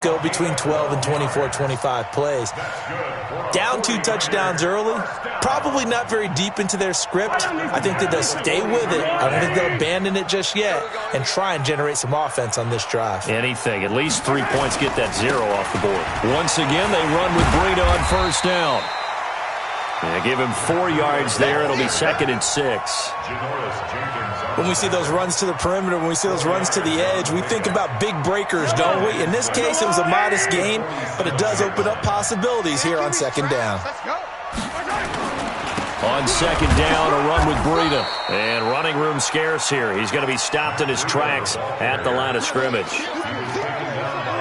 go between 12 and 24, 25 plays. Down 2 touchdowns early, probably not very deep into their script. I think that they'll stay with it. I don't think they'll abandon it just yet and try and generate some offense on this drive. Anything. At least 3 points, get that 0 off the board. Once again, they run with Breida on first down. They give him 4 yards there. It'll be 2nd and 6. When we see those runs to the perimeter, when we see those runs to the edge, we think about big breakers, don't we? In this case, it was a modest gain, but it does open up possibilities here on 2nd down. On 2nd down, a run with Breida. And running room scarce here. He's going to be stopped in his tracks at the line of scrimmage.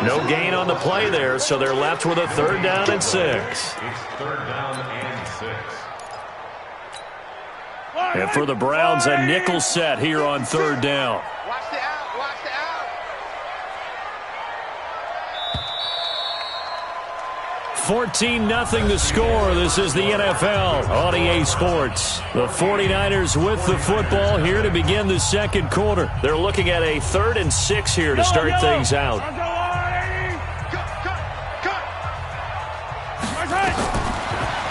No gain on the play there, so they're left with a 3rd down and 6. And for the Browns, a nickel set here on 3rd down. Watch the out, watch the out. 14-0 the score. This is the NFL on EA Sports. The 49ers with the football here to begin the 2nd quarter. They're looking at a 3rd and 6 here to start things out.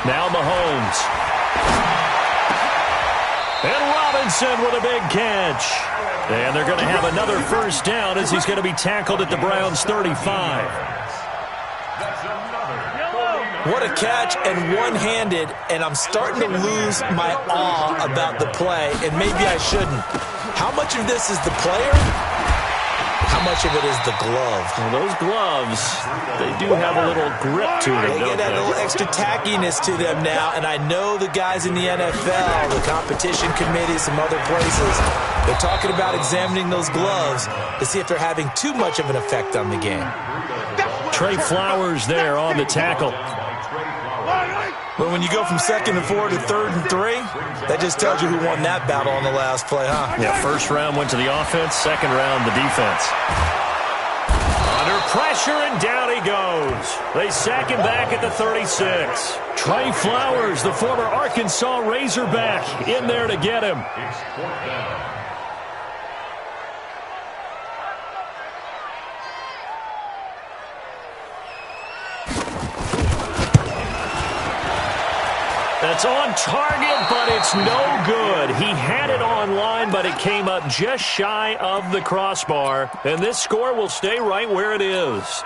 Now Mahomes. And Robinson with a big catch. And they're going to have another 1st down as he's going to be tackled at the Browns' 35. What a catch, and one-handed, and I'm starting to lose my awe about the play, and maybe I shouldn't. How much of this is the player? How much of it is the glove? Well, those gloves, they do have a little grip to them, They get that little extra tackiness to them now, and I know the guys in the NFL, the competition committee, some other places, they're talking about examining those gloves to see if they're having too much of an effect on the game. Trey Flowers there on the tackle. But when you go from 2nd and 4 to 3rd and 3, that just tells you who won that battle on the last play, huh? Yeah, 1st round went to the offense, 2nd round the defense. Under pressure, and down he goes. They sack him back at the 36. Trey Flowers, the former Arkansas Razorback, in there to get him. That's on target, but it's no good. He had it on line, but it came up just shy of the crossbar. And this score will stay right where it is.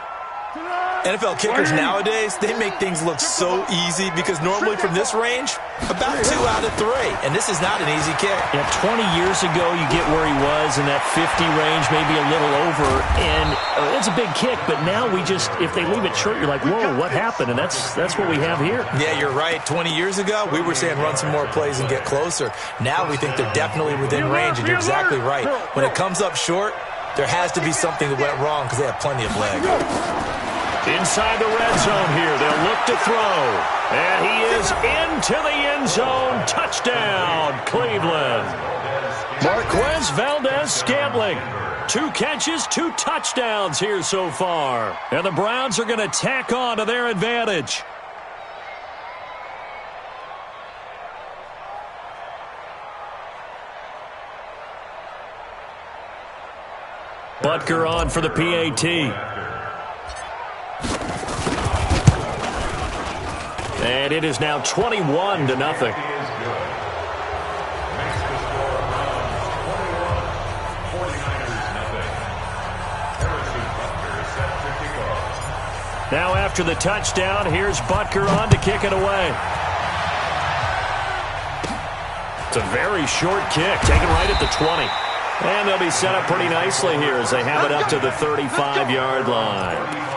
NFL kickers nowadays, they make things look so easy because normally from this range, about 2 out of 3. And this is not an easy kick. Yeah, 20 years ago, you get where he was in that 50 range, maybe a little over. And it's a big kick, but now we just, if they leave it short, you're like, whoa, what happened? And that's what we have here. Yeah, you're right. 20 years ago, we were saying run some more plays and get closer. Now we think they're definitely within range, and you're exactly right. When it comes up short, there has to be something that went wrong because they have plenty of leg. Inside the red zone here, they'll look to throw. And he is into the end zone. Touchdown, Cleveland. Marquez Valdez-Scantling. 2 catches, 2 touchdowns here so far. And the Browns are going to tack on to their advantage. Butker on for the PAT. And it is now 21-0. Now after the touchdown, here's Butker on to kick it away. It's a very short kick, taken right at the 20. And they'll be set up pretty nicely here as they have it up to the 35-yard line.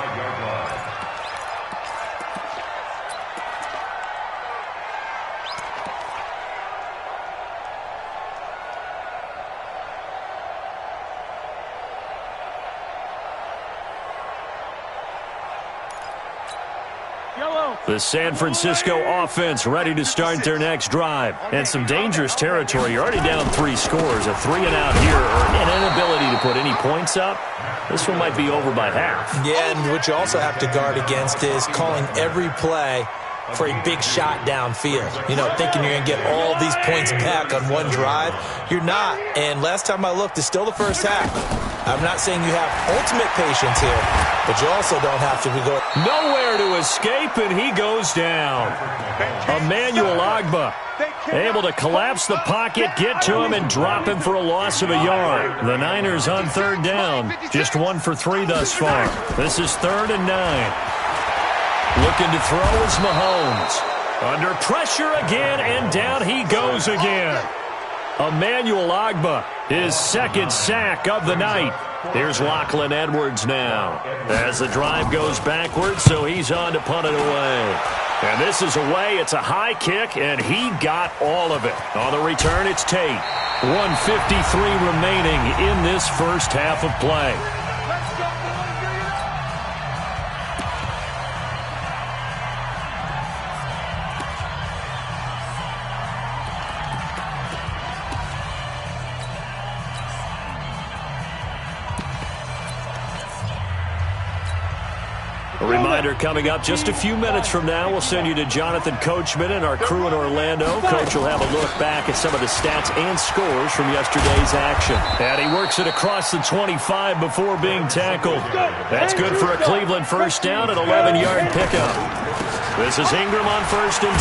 The San Francisco offense ready to start their next drive. And some dangerous territory. You're already down 3 scores. A 3-and-out here, or an inability to put any points up. This one might be over by half. Yeah, and what you also have to guard against is calling every play for a big shot downfield. You know, thinking you're going to get all these points back on one drive. You're not. And last time I looked, it's still the first half. I'm not saying you have ultimate patience here, but you also don't have to be going. Nowhere to escape, and he goes down. Emmanuel Ogbah able to collapse the pocket, get to him, and drop him for a loss of a yard. The Niners on third down, just 1 for 3 thus far. This is 3rd and 9. Looking to throw is Mahomes. Under pressure again, and down he goes again. Emmanuel Ogbah, his 2nd sack of the night. Here's Lachlan Edwards now. As the drive goes backwards, so he's on to punt it away. And this is away. It's a high kick, and he got all of it. On the return, it's Tate. 1:53 remaining in this first half of play. A reminder coming up just a few minutes from now, we'll send you to Jonathan Coachman and our crew in Orlando. Coach will have a look back at some of the stats and scores from yesterday's action. And he works it across the 25 before being tackled. That's good for a Cleveland first down, an 11-yard pickup. This is Ingram on 1st and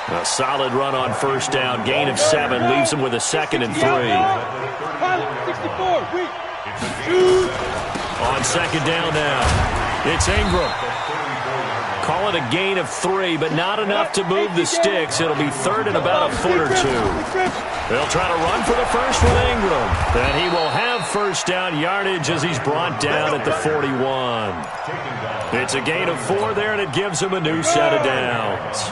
10. A solid run on first down, gain of 7, leaves him with a 2nd and 3. On 2nd down now, it's Ingram. Call it a gain of 3, but not enough to move the sticks. It'll be 3rd and about a foot or 2. They'll try to run for the first with Ingram. Then he will have first down yardage as he's brought down at the 41. It's a gain of 4 there, and it gives him a new set of downs.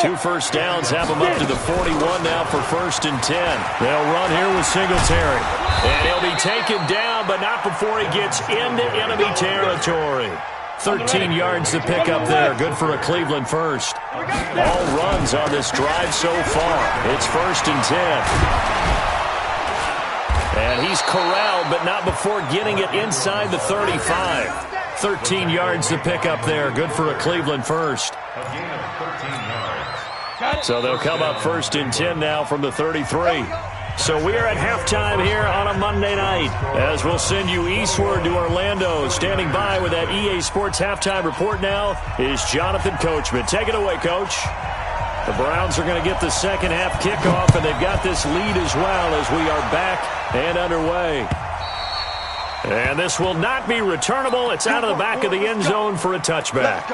2 first downs have him up to the 41 now for 1st and 10. They'll run here with Singletary. And he'll be taken down, but not before he gets into enemy territory. 13 yards to pick up there. Good for a Cleveland first. All runs on this drive so far. It's 1st and 10. And he's corralled, but not before getting it inside the 35. 13 yards to pick up there. Good for a Cleveland first. So they'll come up 1st and 10 now from the 33. So we're at halftime here on a Monday night as we'll send you eastward to Orlando. Standing by with that EA Sports halftime report now is Jonathan Coachman. Take it away, Coach. The Browns are going to get the second half kickoff, and they've got this lead as well as we are back and underway. And this will not be returnable. It's out of the back of the end zone for a touchback.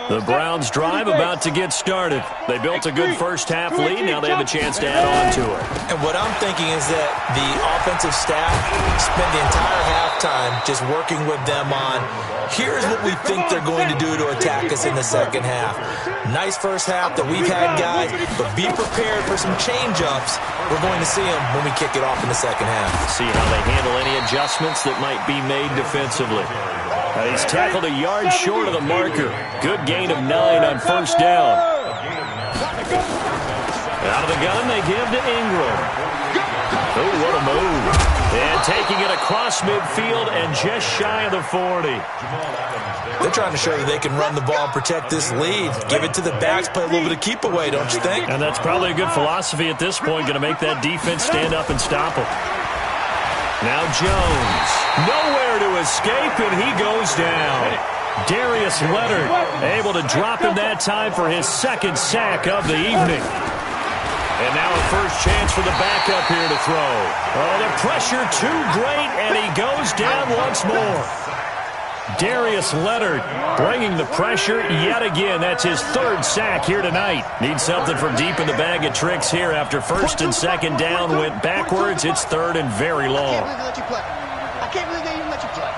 The Browns drive about to get started. They built a good first half lead. Now they have a chance to add on to it. And what I'm thinking is that the offensive staff spent the entire halftime just working with them on, here's what we think they're going to do to attack us in the second half. Nice first half that we've had, guys, but be prepared for some change-ups. We're going to see them when we kick it off in the second half. See how they handle any adjustments that might be made defensively. He's tackled a yard short of the marker. Good gain of 9 on first down. Out of the gun, they give to Ingram. Oh, what a move. And taking it across midfield and just shy of the 40. They're trying to show that they can run the ball and protect this lead. Give it to the backs, play a little bit of keep away, don't you think? And that's probably a good philosophy at this point, going to make that defense stand up and stop them. Now Jones, nowhere to escape, and he goes down. Darius Leonard able to drop him that time for his 2nd sack of the evening. And now a first chance for the backup here to throw. Oh, the pressure too great, and he goes down once more. Darius Leonard bringing the pressure yet again. That's his 3rd sack here tonight. Needs something from deep in the bag of tricks here after 1st and 2nd down went backwards. It's 3rd and very long. I can't believe they even let you play.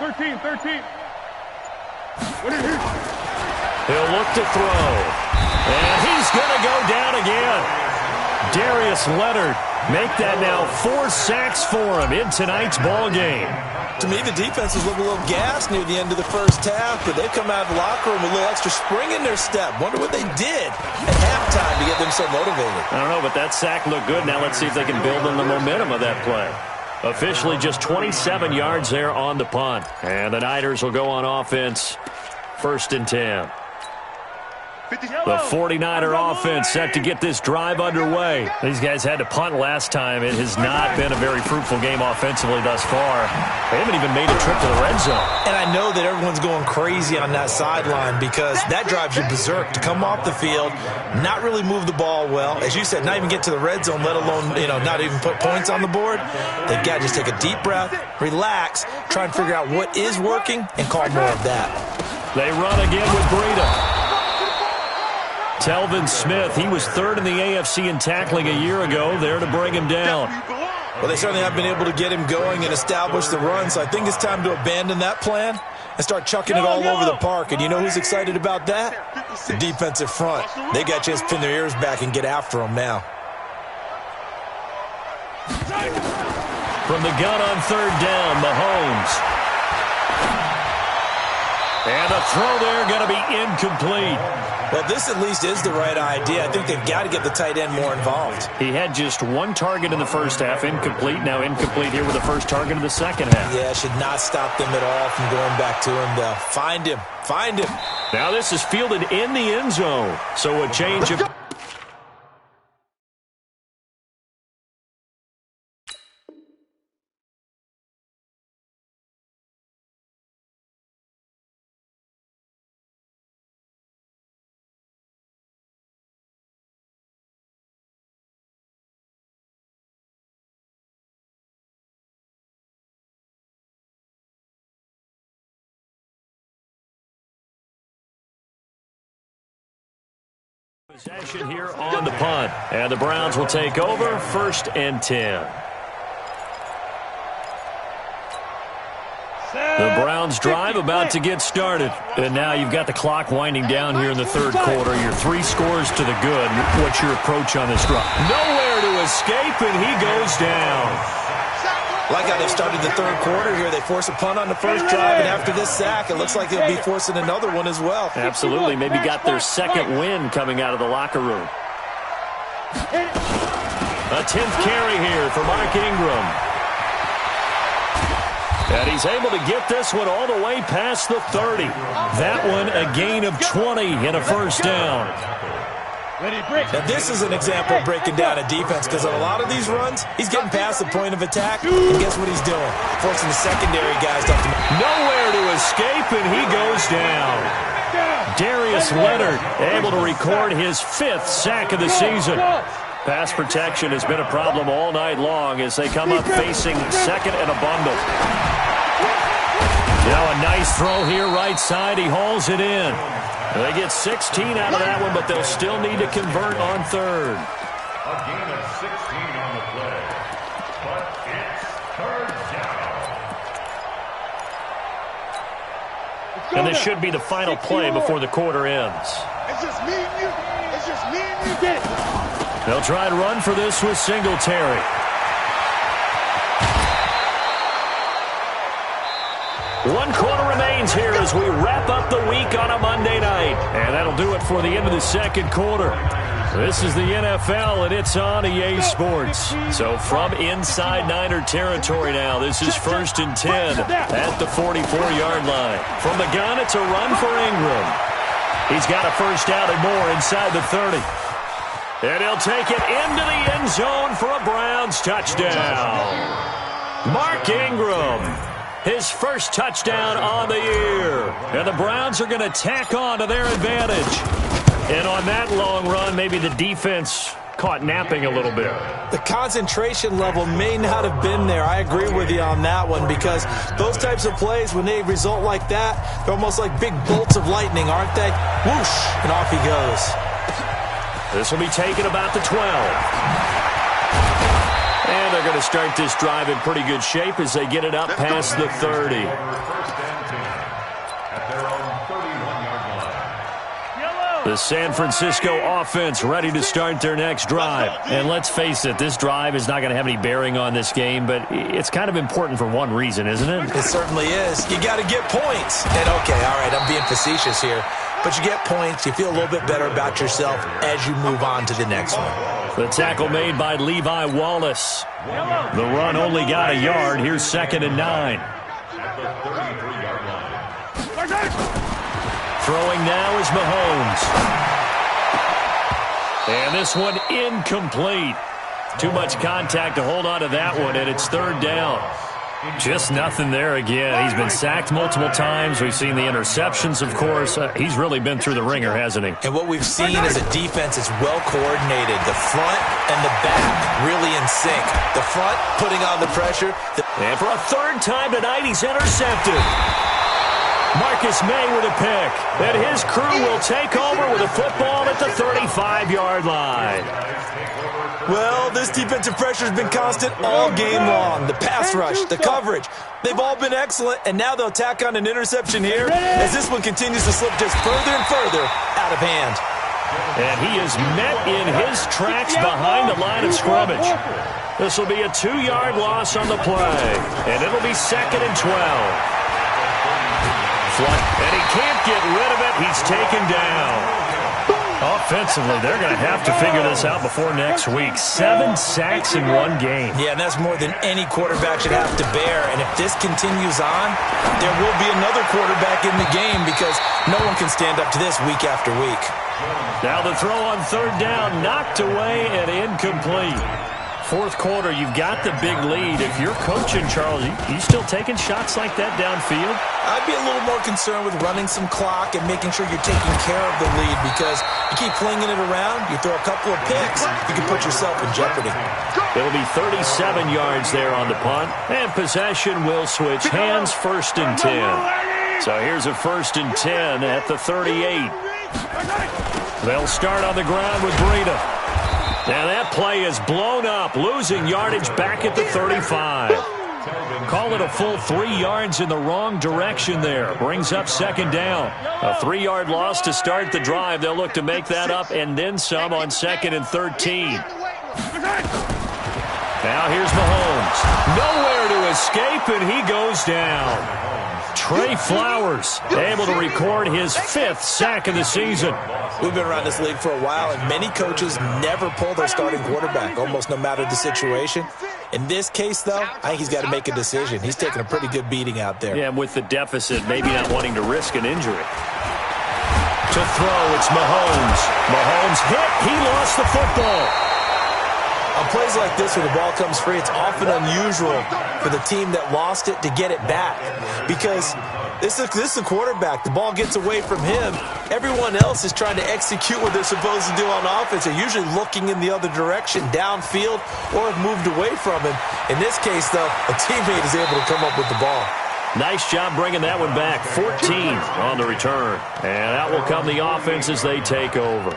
13. He'll look to throw. And he's going to go down again. Darius Leonard make that now 4 sacks for him in tonight's ball game. To me, the defense was looking a little gassed near the end of the first half, but they've come out of the locker room with a little extra spring in their step. Wonder what they did at halftime to get them so motivated. I don't know, but that sack looked good. Now let's see if they can build on the momentum of that play. Officially just 27 yards there on the punt. And the Niners will go on offense, 1st and 10. The 49er offense set to get this drive underway. These guys had to punt last time. It has not been a very fruitful game offensively thus far. They haven't even made a trip to the red zone. And I know that everyone's going crazy on that sideline because that drives you berserk to come off the field, not really move the ball well. As you said, not even get to the red zone, let alone, not even put points on the board. They've got to just take a deep breath, relax, try and figure out what is working, and call more of that. They run again with Breida. Telvin Smith, he was 3rd in the AFC in tackling a year ago, there to bring him down. Well, they certainly have been able to get him going and establish the run, so I think it's time to abandon that plan and start chucking it all over the park. And you know who's excited about that? The defensive front. They got you to pin their ears back and get after them now. From the gun on 3rd down, Mahomes. And the throw there going to be incomplete. Well, this at least is the right idea. I think they've got to get the tight end more involved. He had just 1 target in the first half, incomplete. Now incomplete here with the first target of the second half. Yeah, should not stop them at all from going back to him, though. Find him. Find him. Now this is fielded in the end zone. So a change of... Possession here on the punt. And the Browns will take over, 1st and 10. The Browns drive about to get started. And now you've got the clock winding down here in the 3rd quarter. You're 3 scores to the good. What's your approach on this drive? Nowhere to escape, and he goes down. Like how they started the 3rd quarter here. They force a punt on the first drive, and after this sack, it looks like they'll be forcing another one as well. Absolutely. Maybe got their 2nd win coming out of the locker room. A 10th carry here for Mark Ingram. And he's able to get this one all the way past the 30. That one a gain of 20 and a 1st down. Now, this is an example of breaking down a defense because on a lot of these runs, he's getting past the point of attack, and guess what he's doing? Forcing the secondary guys to have to... Nowhere to escape, and he goes down. Darius Leonard able to record his 5th sack of the season. Pass protection has been a problem all night long as they come up facing 2nd and a bundle. Now a nice throw here right side. He hauls it in. They get 16 out of that one, but they'll still need to convert on 3rd. A gain of 16 on the play, but it's 3rd down. And this should be the final play before the quarter ends. It's just me and you. It's just me and you. Get it. They'll try to run for this with Singletary. One quarter remains here as we wrap up the week on a Monday night. And that'll do it for the end of the 2nd quarter. This is the NFL, and it's on EA Sports. So from inside Niner territory now, this is 1st and 10 at the 44-yard line. From the gun, it's a run for Ingram. He's got a 1st down and more inside the 30. And he'll take it into the end zone for a Browns touchdown. Mark Ingram. His 1st touchdown on the year. And the Browns are going to tack on to their advantage. And on that long run, maybe the defense caught napping a little bit. The concentration level may not have been there. I agree with you on that one because those types of plays, when they result like that, they're almost like big bolts of lightning, aren't they? Whoosh, and off he goes. This will be taken about the 12. And they're going to start this drive in pretty good shape as they get it up past the 30. The San Francisco offense ready to start their next drive. And let's face it, this drive is not going to have any bearing on this game, but it's kind of important for one reason, isn't it? It certainly is. You got to get points. And okay, all right, I'm being facetious here. but you get points. You feel a little bit better about yourself as you move on to the next one. The tackle made by Levi Wallace. The run only got a yard. Here's 2nd and 9. Throwing now is Mahomes. And this one incomplete. Too much contact to hold on to that one, and it's 3rd down. Just nothing there again. He's been sacked multiple times. We've seen the interceptions, of course. He's really been through the ringer, hasn't he? And what we've seen is a defense that's well coordinated. The front and the back really in sync. The front putting on the pressure. And for a 3rd time tonight, he's intercepted. Marcus May with a pick. And his crew will take over with a football at the 35-yard line. Well, this defensive pressure has been constant all game long. The pass rush, the coverage, they've all been excellent, and now they'll tack on an interception here as this one continues to slip just further and further out of hand. And he is met in his tracks behind the line of scrimmage. This will be a 2-yard loss on the play, and it'll be 2nd and 12. And he can't get rid of it. He's taken down. Offensively, they're going to have to figure this out before next week. 7 sacks in one game. Yeah, and that's more than any quarterback should have to bear. And if this continues on, there will be another quarterback in the game because no one can stand up to this week after week. Now the throw on 3rd down, knocked away and incomplete. 4th quarter, you've got the big lead. If you're coaching, Charles, you still taking shots like that downfield? I'd be a little more concerned with running some clock and making sure you're taking care of the lead because you keep flinging it around, you throw a couple of picks, you can put yourself in jeopardy. It'll be 37 yards there on the punt, and possession will switch hands. 1st and 10. So here's a 1st and 10 at the 38. They'll start on the ground with Breida. Now that play is blown up, losing yardage back at the 35. Call it a full 3 yards in the wrong direction there. Brings up 2nd down. A 3-yard loss to start the drive. They'll look to make that up and then some on 2nd and 13. Now here's Mahomes. Nowhere to escape, and he goes down. Trey Flowers able to record his 5th sack of the season. We've been around this league for a while, and many coaches never pull their starting quarterback, almost no matter the situation. In this case, though, I think he's got to make a decision. He's taking a pretty good beating out there. Yeah, and with the deficit, maybe not wanting to risk an injury. To throw, it's Mahomes. Mahomes hit. He lost the football. On plays like this where the ball comes free, it's often unusual for the team that lost it to get it back because this is a quarterback. The ball gets away from him. Everyone else is trying to execute what they're supposed to do on offense. They're usually looking in the other direction, downfield, or have moved away from him. In this case, though, a teammate is able to come up with the ball. Nice job bringing that one back. 14 on the return. And out will come the offense as they take over.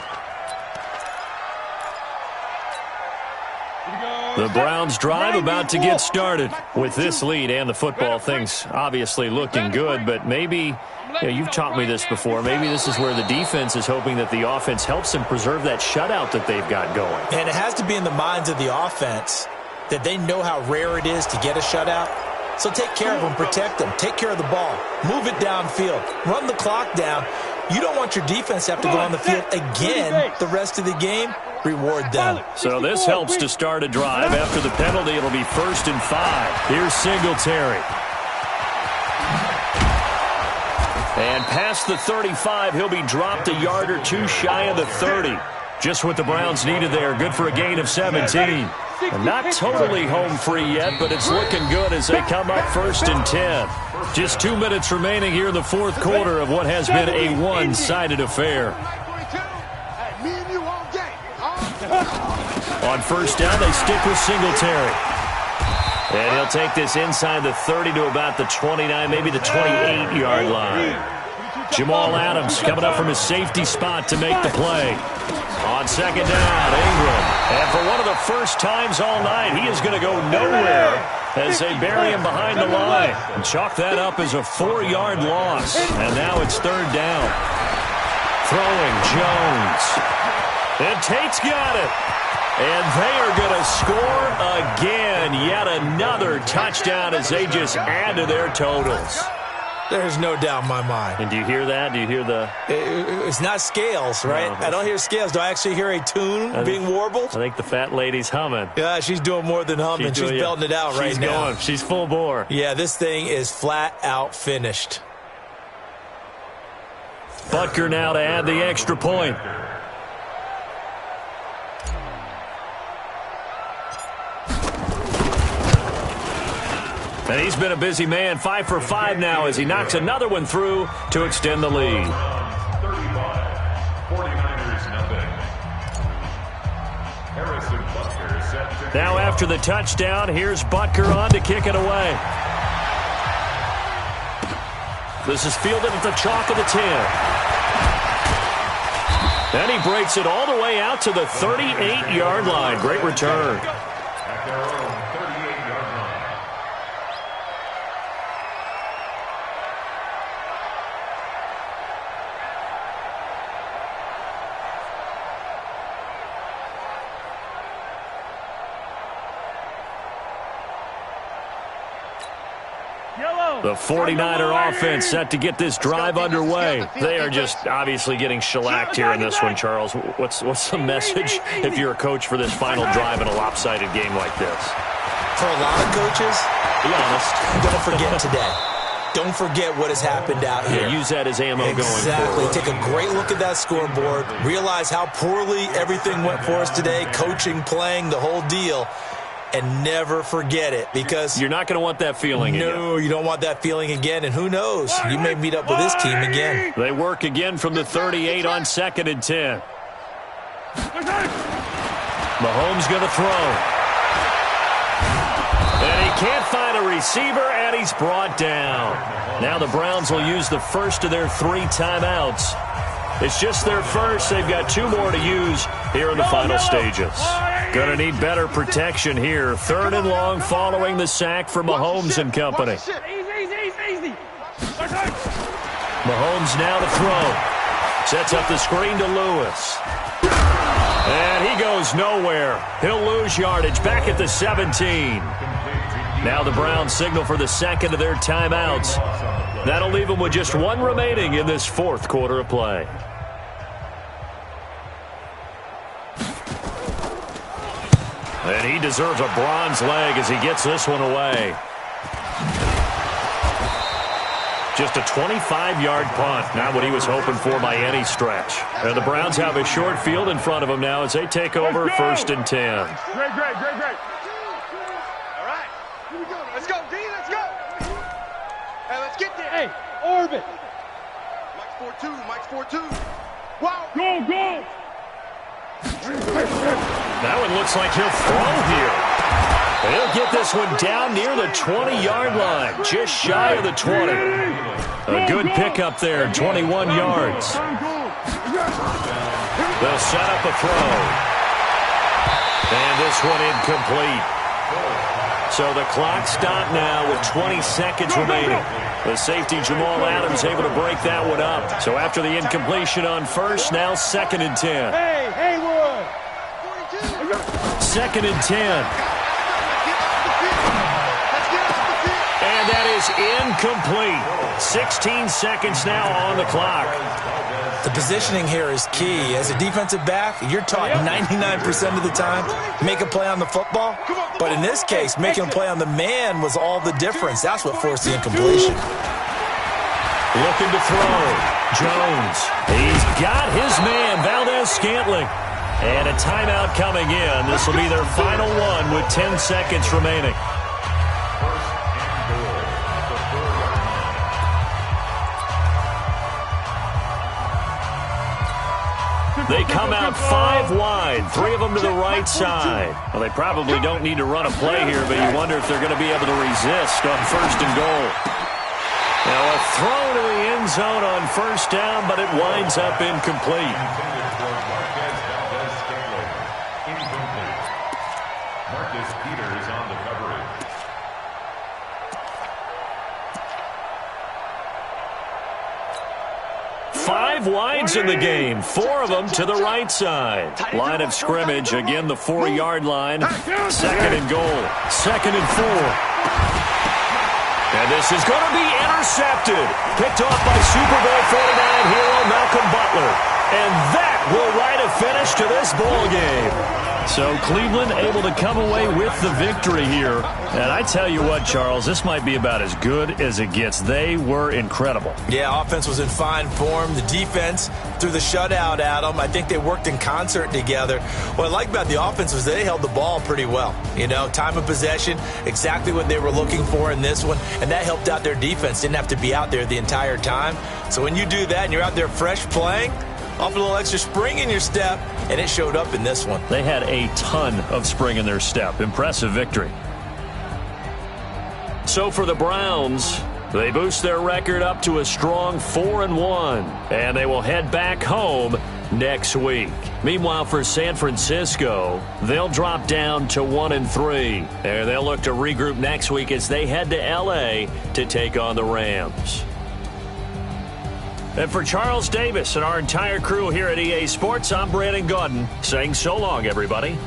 The Browns drive about to get started. With this lead and the football, things obviously looking good, but maybe, you've taught me this before, maybe this is where the defense is hoping that the offense helps them preserve that shutout that they've got going. And it has to be in the minds of the offense that they know how rare it is to get a shutout. So take care of them, protect them, take care of the ball, move it downfield, run the clock down. You don't want your defense to have to go on the field again the rest of the game. Reward them. So this helps to start a drive. After the penalty, it'll be 1st and 5. Here's Singletary. And past the 35, he'll be dropped a yard or two shy of the 30. Just what the Browns needed there. Good for a gain of 17. And not totally home free yet, but it's looking good as they come up 1st and 10. Just 2 minutes remaining here in the 4th quarter of what has been a one-sided affair. On 1st down, they stick with Singletary. And he'll take this inside the 30 to about the 29, maybe the 28-yard line. Jamal Adams coming up from his safety spot to make the play. On 2nd down, Ingram. And for one of the first times all night, he is going to go nowhere as they bury him behind the line. And chalk that up as a 4-yard loss. And now it's 3rd down. Throwing Jones. And Tate's got it. And they are going to score again. Yet another touchdown as they just add to their totals. There's no doubt in my mind. And do you hear that? Do you hear the... It's not scales, right? No, I don't hear scales. Do I actually hear a tune being warbled? I think the fat lady's humming. Yeah, she's doing more than humming. She's belting it out right now. She's full bore. Yeah, this thing is flat out finished. Butker now to add the extra point. And he's been a busy man, 5 for 5 now as he knocks another one through to extend the lead. 35, 49ers nothing. Harrison Butker set to Now after the touchdown, here's Butker on to kick it away. This is fielded at the chalk of the 10. And he breaks it all the way out to the 38-yard line. Great return. at their own 38-yard line. The 49er offense set to get this drive underway. They are just obviously getting shellacked here in this one, Charles. What's the message if you're a coach for this final drive in a lopsided game like this? For a lot of coaches, Be honest. don't forget today. Don't forget what has happened out here. Yeah, use that as ammo going Exactly. forward. Take a great look at that scoreboard. Realize how poorly everything went for us today. Coaching, playing, the whole deal. And never forget it, because You're not going to want that feeling again. no, you don't want that feeling again. And who knows? You may meet up with this team again. They work again from the 38 on 2nd and 10. Mahomes going to throw. And he can't find a receiver, and he's brought down. Now the Browns will use the first of their 3 timeouts. It's just their first. They've got 2 more to use here in the final stages. Going to need better protection here. 3rd and long following the sack for Mahomes and company. Easy. Mahomes now to throw. Sets up the screen to Lewis. And he goes nowhere. He'll lose yardage back at the 17. Now the Browns signal for the 2nd of their timeouts. That'll leave them with just 1 remaining in this 4th quarter of play. And he deserves a bronze leg as he gets this one away. Just a 25-yard punt, not what he was hoping for by any stretch. And the Browns have a short field in front of them now as they take over 1st and 10. Great. All right, here we go. Let's go, D. Let's go. Hey, let's get there. Hey, orbit. Mike's 4-2. Wow. Go. That one looks like he'll throw here. He'll get this one down near the 20-yard line, just shy of the 20. A good pickup there, 21 yards. They'll set up a throw. And this one incomplete. So the clock stopped now with 20 seconds remaining. The safety, Jamal Adams, able to break that one up. So after the incompletion on first, now 2nd and 10. Hey, Haywood. 2nd and 10. And that is incomplete. 16 seconds now on the clock. The positioning here is key. As a defensive back, you're taught 99% of the time, make a play on the football. But in this case, making a play on the man was all the difference. That's what forced the incompletion. Looking to throw. Jones. He's got his man, Valdez-Scantling. And a timeout coming in. This will be their final one with 10 seconds remaining. They come out 5 wide, 3 of them to the right side. Well, they probably don't need to run a play here, but you wonder if they're going to be able to resist on 1st and goal. Now a throw to the end zone on 1st down, but it winds up incomplete. Marcus Peters on the coverage. Five wides in the game, 4 of them to the right side. Line of scrimmage, again the 4-yard line. 2nd and goal, 2nd and 4. And this is going to be intercepted. Picked off by Super Bowl 49 hero Malcolm Butler. And that will write a finish to this ball game. So Cleveland able to come away with the victory here. And I tell you what, Charles, this might be about as good as it gets. They were incredible. Yeah, offense was in fine form. The defense threw the shutout at them. I think they worked in concert together. What I like about the offense was they held the ball pretty well. You know, time of possession, exactly what they were looking for in this one. And that helped out their defense. Didn't have to be out there the entire time. So when you do that and you're out there fresh playing, off a little extra spring in your step, and it showed up in this one. They had a ton of spring in their step. Impressive victory. So for the Browns, they boost their record up to a strong 4-1, and they will head back home next week. Meanwhile, for San Francisco, they'll drop down to 1-3, and they'll look to regroup next week as they head to L.A. to take on the Rams. And for Charles Davis and our entire crew here at EA Sports, I'm Brandon Gaudin saying so long, everybody.